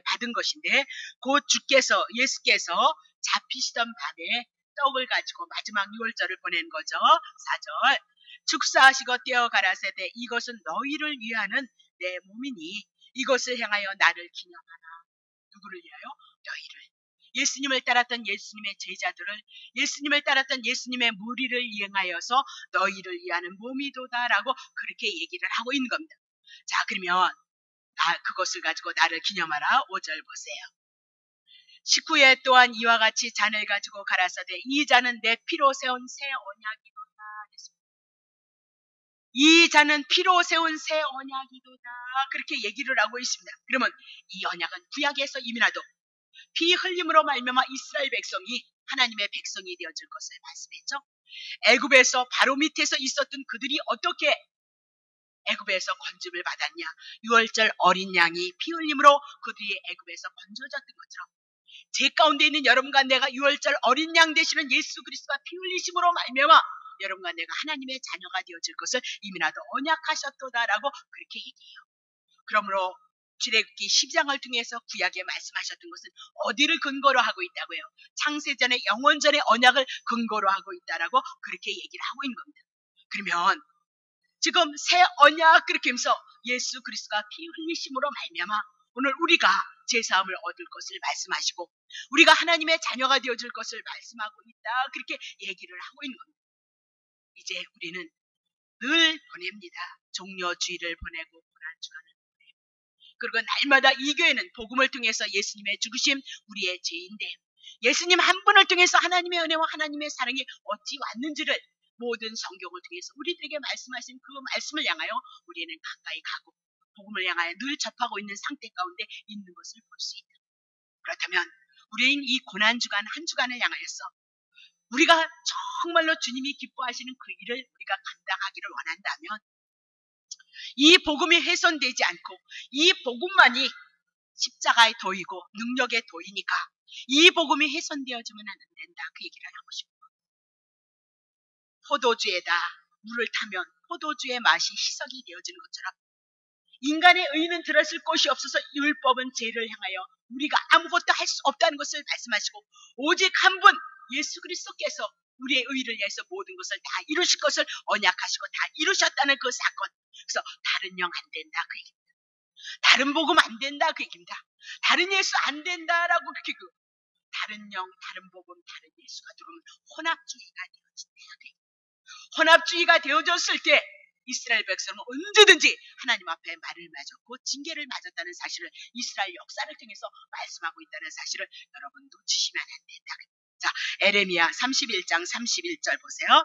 Speaker 1: 받은 것인데, 곧 주께서 예수께서 잡히시던 밤에 떡을 가지고 마지막 유월절을 보낸 거죠. 4절 축사하시고 떼어 가라사대 이것은 너희를 위하는 내 몸이니 이것을 향하여 나를 기념하라. 누구를 위하여? 너희를. 예수님을 따랐던 예수님의 제자들을, 예수님을 따랐던 예수님의 무리를 이행하여서 너희를 위하는 몸이도다라고 그렇게 얘기를 하고 있는 겁니다. 자, 그러면 그것을 가지고 나를 기념하라. 5절 보세요. 19회 또한 이와 같이 잔을 가지고 가라사대 이 잔은 내 피로 세운 새 언약이도다. 이 잔은 피로 세운 새 언약이도다. 그렇게 얘기를 하고 있습니다. 그러면 이 언약은 구약에서 이미나도 피 흘림으로 말미암아 이스라엘 백성이 하나님의 백성이 되어질 것을 말씀했죠. 애굽에서 바로 밑에서 있었던 그들이 어떻게 애굽에서 건짐을 받았냐. 유월절 어린 양이 피 흘림으로 그들이 애굽에서 건져졌던 것처럼 제 가운데 있는 여러분과 내가 유월절 어린 양 되시는 예수 그리스도가 피 흘리심으로 말미암아 여러분과 내가 하나님의 자녀가 되어질 것을 이미나도 언약하셨도다라고 그렇게 얘기해요. 그러므로 출애굽기 10장을 통해서 구약에 말씀하셨던 것은 어디를 근거로 하고 있다고요? 창세전의 영원전의 언약을 근거로 하고 있다라고 그렇게 얘기를 하고 있는 겁니다. 그러면 지금 새 언약 그렇게 하면서 예수 그리스도가 피 흘리심으로 말미암아 오늘 우리가 제사함을 얻을 것을 말씀하시고 우리가 하나님의 자녀가 되어질 것을 말씀하고 있다. 그렇게 얘기를 하고 있는 겁니다. 이제 우리는 늘 보냅니다. 종려주의를 보내고 고난주간을 보내고 그리고 날마다 이 교회는 복음을 통해서 예수님의 죽으심 우리의 죄인됨 예수님 한 분을 통해서 하나님의 은혜와 하나님의 사랑이 어찌 왔는지를 모든 성경을 통해서 우리들에게 말씀하신 그 말씀을 향하여 우리는 가까이 가고 복음을 향하여 늘 접하고 있는 상태 가운데 있는 것을 볼 수 있다. 그렇다면 우리는 이 고난주간 한 주간을 향하여서 우리가 정말로 주님이 기뻐하시는 그 일을 우리가 감당하기를 원한다면 이 복음이 훼손되지 않고 이 복음만이 십자가의 도이고 능력의 도이니까 이 복음이 훼손되어지면 안 된다. 그 얘기를 하고 싶어요. 포도주에다 물을 타면 포도주의 맛이 희석이 되어지는 것처럼 인간의 의는 들었을 곳이 없어서 율법은 죄를 향하여 우리가 아무것도 할 수 없다는 것을 말씀하시고 오직 한 분 예수 그리스도께서 우리의 의를 위해서 모든 것을 다 이루실 것을 언약하시고 다 이루셨다는 그 사건. 그래서 다른 영 안 된다 그 얘기입니다. 다른 복음 안 된다 그 얘기입니다. 다른 예수 안 된다라고 그렇게 다른 영, 다른 복음, 다른 예수가 들어오면 혼합주의가 되어진다 그 얘기입니다. 혼합주의가 되어졌을 때 이스라엘 백성은 언제든지 하나님 앞에 말을 맞았고 징계를 맞았다는 사실을 이스라엘 역사를 통해서 말씀하고 있다는 사실을 여러분 놓치시면 안 된다. 자, 에레미야 31장 31절 보세요.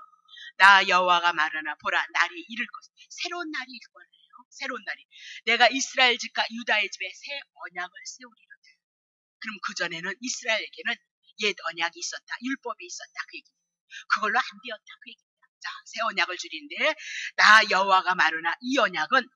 Speaker 1: 나 여호와가 말하나 보라 날이 이를 것 새로운 날이 일 거예요. 새로운 날이 내가 이스라엘 집과 유다의 집에 새 언약을 세우리로다. 그럼 그전에는 이스라엘에게는 옛 언약이 있었다. 율법이 있었다. 그 얘기입니다. 그걸로 안 되었다. 그 얘기입니다. 자, 새 언약을 줄이는데 나 여호와가 말하나 이 언약은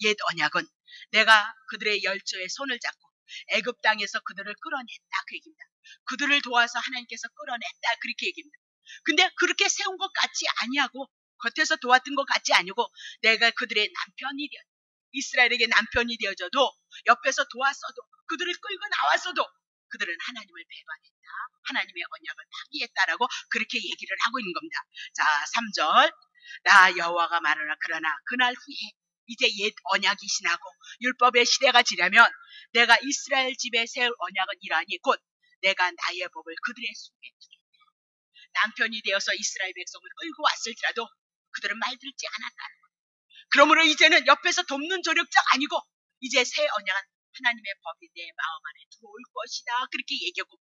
Speaker 1: 옛 언약은 내가 그들의 열조의 손을 잡고 애굽 땅에서 그들을 끌어냈다. 그 얘기입니다. 그들을 도와서 하나님께서 끌어냈다. 그렇게 얘기입니다. 근데 그렇게 세운 것 같지 아니하고 겉에서 도왔던 것 같지 아니고 내가 그들의 남편이 되었다. 이스라엘에게 남편이 되어져도 옆에서 도왔어도 그들을 끌고 나왔어도 그들은 하나님을 배반했다. 하나님의 언약을 파기했다라고 그렇게 얘기를 하고 있는 겁니다. 자, 3절. 나 여호와가 말하나 그러나 그날 후에 이제 옛 언약이 지나고 율법의 시대가 지나면 내가 이스라엘 집에 세울 언약은 이러하니 곧 내가 나의 법을 그들의 속에 두겠다. 남편이 되어서 이스라엘 백성을 끌고 왔을지라도 그들은 말 듣지 않았다는 거예요. 그러므로 이제는 옆에서 돕는 조력자가 아니고 이제 새 언약은 하나님의 법이 내 마음 안에 들어올 것이다. 그렇게 얘기하고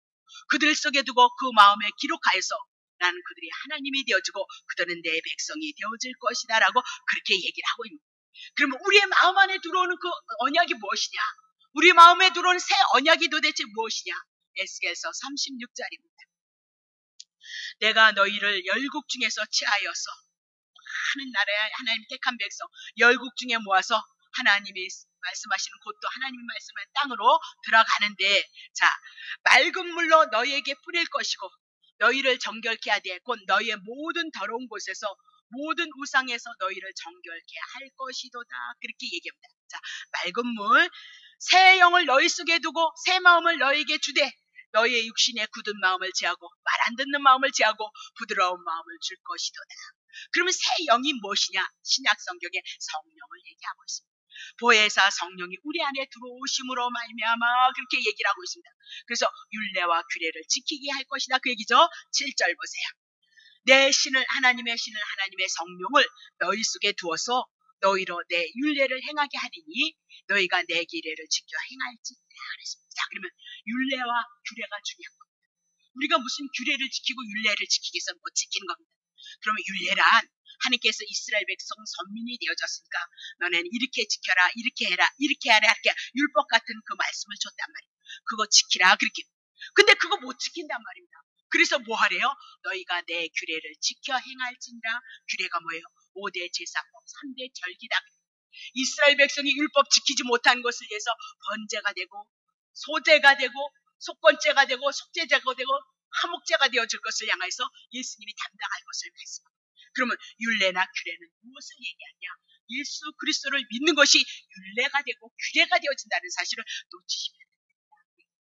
Speaker 1: 그들 속에 두고 그 마음에 기록하여서 나는 그들이 하나님이 되어지고 그들은 내 백성이 되어질 것이다 라고 그렇게 얘기를 하고 있는 거예요. 그러면 우리의 마음 안에 들어오는 그 언약이 무엇이냐? 우리 마음에 들어오는 새 언약이 도대체 무엇이냐? 에스겔서 36절입니다. 내가 너희를 열국 중에서 취하여서 많은 나라의 하나님 택한 백성 열국 중에 모아서 하나님이 말씀하시는 곳도 하나님이 말씀하는 땅으로 들어가는데 자 맑은 물로 너희에게 뿌릴 것이고 너희를 정결케 하되 곧 너희의 모든 더러운 곳에서 모든 우상에서 너희를 정결케 할 것이도다. 그렇게 얘기합니다. 자 맑은 물 새 영을 너희 속에 두고 새 마음을 너희에게 주되 너희의 육신의 굳은 마음을 제하고 말 안 듣는 마음을 제하고 부드러운 마음을 줄 것이도다. 그러면 새 영이 무엇이냐? 신약 성경에 성령을 얘기하고 있습니다. 보혜사 성령이 우리 안에 들어오심으로 말미암아 그렇게 얘기를 하고 있습니다. 그래서 율례와 규례를 지키게 할 것이다 그 얘기죠. 7절 보세요. 내 신을 하나님의 성령을 너희 속에 두어서 너희로 내 율례를 행하게 하리니 너희가 내 규례를 지켜 행할지니라 그랬습니다. 자, 그러면 율례와 규례가 중요한 겁니다. 우리가 무슨 규례를 지키고 율례를 지키기 위해서 못 지키는 겁니다. 그러면 율례란 하나님께서 이스라엘 백성 선민이 되어졌으니까 너네는 이렇게 지켜라 이렇게 해라 이렇게 하라 이렇게 율법 같은 그 말씀을 줬단 말이에요. 그거 지키라 그렇게. 근데 그거 못 지킨단 말입니다. 그래서 뭐 하래요? 너희가 내 규례를 지켜 행할지니라. 규례가 뭐예요? 5대 제사법 3대 절기다. 이스라엘 백성이 율법 지키지 못한 것을 위해서 번제가 되고 소제가 되고 속건제가 되고 속죄제가 되고 화목제가 되어질 것을 향해서 예수님이 담당할 것을 말씀합니다. 그러면 율례나 규례는 무엇을 얘기하냐? 예수 그리스도를 믿는 것이 율례가 되고 규례가 되어진다는 사실을 놓치시면 안 됩니다.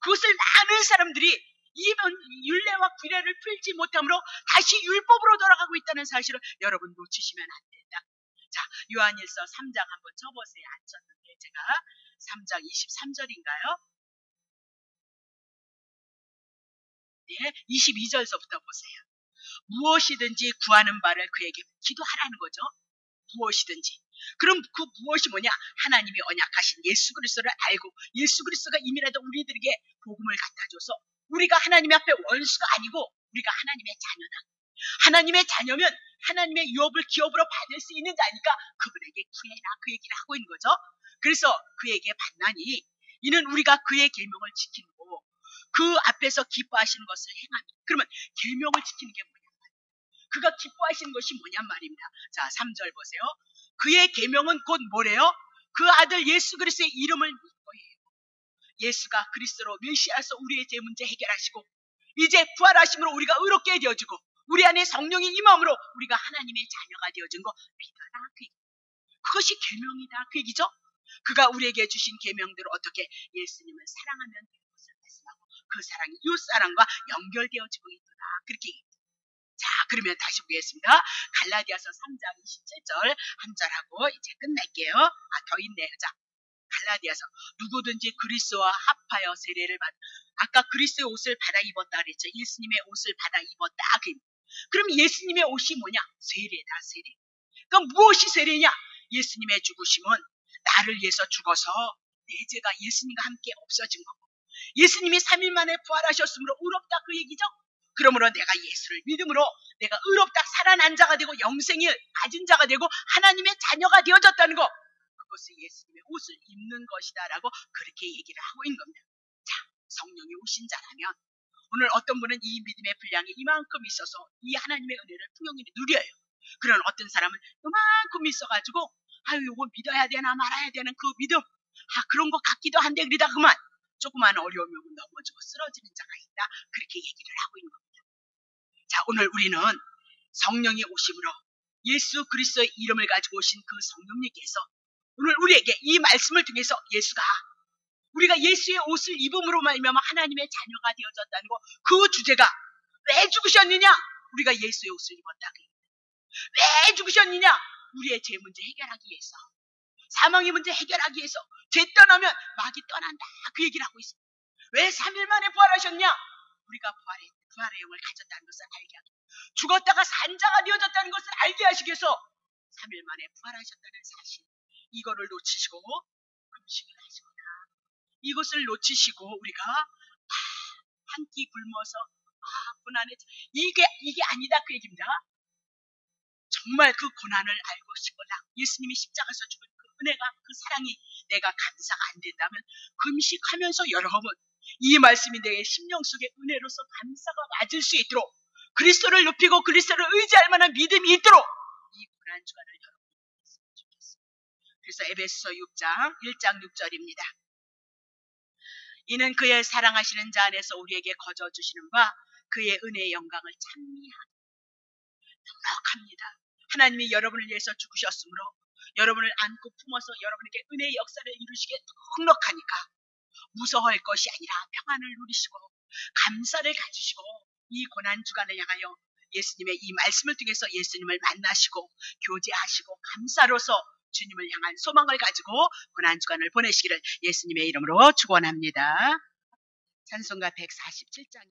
Speaker 1: 그것을 많은 사람들이 이런 율례와 규례를 풀지 못함으로 다시 율법으로 돌아가고 있다는 사실을 여러분 놓치시면 안 된다. 자, 요한일서 3장 한번 쳐보세요. 안 쳤는데 제가 3장 23절인가요? 네, 22절서부터 보세요. 무엇이든지 구하는 바를 그에게 기도하라는 거죠. 무엇이든지. 그럼 그 무엇이 뭐냐? 하나님이 언약하신 예수 그리스도를 알고 예수 그리스도가 이미라도 우리들에게 복음을 갖다 줘서 우리가 하나님 앞에 원수가 아니고 우리가 하나님의 자녀다. 하나님의 자녀면 하나님의 유업을 기업으로 받을 수 있는 자니까 그분에게 구해라 그 얘기를 하고 있는 거죠. 그래서 그에게 받나니 이는 우리가 그의 계명을 지키는 거고 그 앞에서 기뻐하시는 것을 행합니다. 그러면 계명을 지키는 게 뭐냐? 그가 기뻐하시는 것이 뭐냔 말입니다. 자, 3절 보세요. 그의 계명은 곧 뭐래요? 그 아들 예수 그리스도의 이름을 믿고예요. 예수가 그리스도로 메시아서 우리의 죄 문제 해결하시고 이제 부활하심으로 우리가 의롭게 되어지고 우리 안에 성령이 임함으로 우리가 하나님의 자녀가 되어진 거 믿어라 그 얘기. 그것이 계명이다 그 얘기죠. 그가 우리에게 주신 계명대로 어떻게 예수님을 사랑하면 되는 것을 말씀하고 그 사랑이 이웃사랑과 연결되어지고 있구나 그렇게 얘기합니다. 자, 그러면 다시 보겠습니다. 갈라디아서 3장 27절 한 절하고 이제 끝낼게요. 더 있네요. 자, 갈라디아서 누구든지 그리스도와 합하여 세례를 받. 아까 그리스도의 옷을 받아 입었다 그랬죠. 예수님의 옷을 받아 입었다. 그럼 예수님의 옷이 뭐냐? 세례다 세례. 그럼 무엇이 세례냐? 예수님의 죽으심은 나를 위해서 죽어서 내 죄가 예수님과 함께 없어진 거고 예수님이 3일 만에 부활하셨으므로 의롭다 그 얘기죠. 그러므로 내가 예수를 믿음으로 내가 의롭다 살아난 자가 되고 영생을 가진 자가 되고 하나님의 자녀가 되어졌다는 거 그것을 예수님의 옷을 입는 것이다 라고 그렇게 얘기를 하고 있는 겁니다. 자, 성령이 오신 자라면 오늘 어떤 분은 이 믿음의 분량이 이만큼 있어서 이 하나님의 은혜를 풍요히 누려요. 그런 어떤 사람은 이만큼 있어가지고 아유 이거 믿어야 되나 말아야 되는 그 믿음 그런 것 같기도 한데 그러다 그만 조그만 어려움이 오면 넘어지고 쓰러지는 자가 있다 그렇게 얘기를 하고 있는 겁니다. 자, 오늘 우리는 성령이 오심으로 예수 그리스도의 이름을 가지고 오신 그 성령님께서 오늘 우리에게 이 말씀을 통해서 예수가 우리가 예수의 옷을 입음으로 말미암아 하나님의 자녀가 되어졌다는 거, 그 주제가 왜 죽으셨느냐? 우리가 예수의 옷을 입었다. 왜 죽으셨느냐? 우리의 죄 문제 해결하기 위해서, 사망의 문제 해결하기 위해서. 죄 떠나면 마귀 떠난다, 그 얘기를 하고 있습니다. 왜 3일 만에 부활하셨냐? 우리가 부활의 영을 가졌다는 것을 알게 하기, 죽었다가 산자가 되어졌다는 것을 알게 하시기 위해서 3일 만에 부활하셨다는 사실, 이거를 놓치시고 금식을 하시거나 이것을 놓치시고 우리가 한 끼 굶어서 고난에, 이게 아니다, 그 얘기입니다. 정말 그 고난을 알고 싶거나 예수님이 십자가에서 죽은 그 은혜가, 그 사랑이 내가 감사가 안 된다면 금식하면서 여러분 이 말씀이 내 심령 속에 은혜로서 감사가 맞을 수 있도록, 그리스도를 높이고 그리스도를 의지할 만한 믿음이 있도록 이 고난 주간을 여러분이 했으면 좋겠습니다. 그래서 에베소서 1장 6절입니다. 이는 그의 사랑하시는 자 안에서 우리에게 거저 주시는 바 그의 은혜의 영광을 찬미하고 넉넉합니다. 하나님이 여러분을 위해서 죽으셨으므로 여러분을 안고 품어서 여러분에게 은혜의 역사를 이루시기에 넉넉하니까 무서워할 것이 아니라 평안을 누리시고 감사를 가지시고 이 고난 주간을 향하여 예수님의 이 말씀을 통해서 예수님을 만나시고 교제하시고 감사로서 주님을 향한 소망을 가지고 고난 주간을 보내시기를 예수님의 이름으로 축원합니다. 찬송가 147장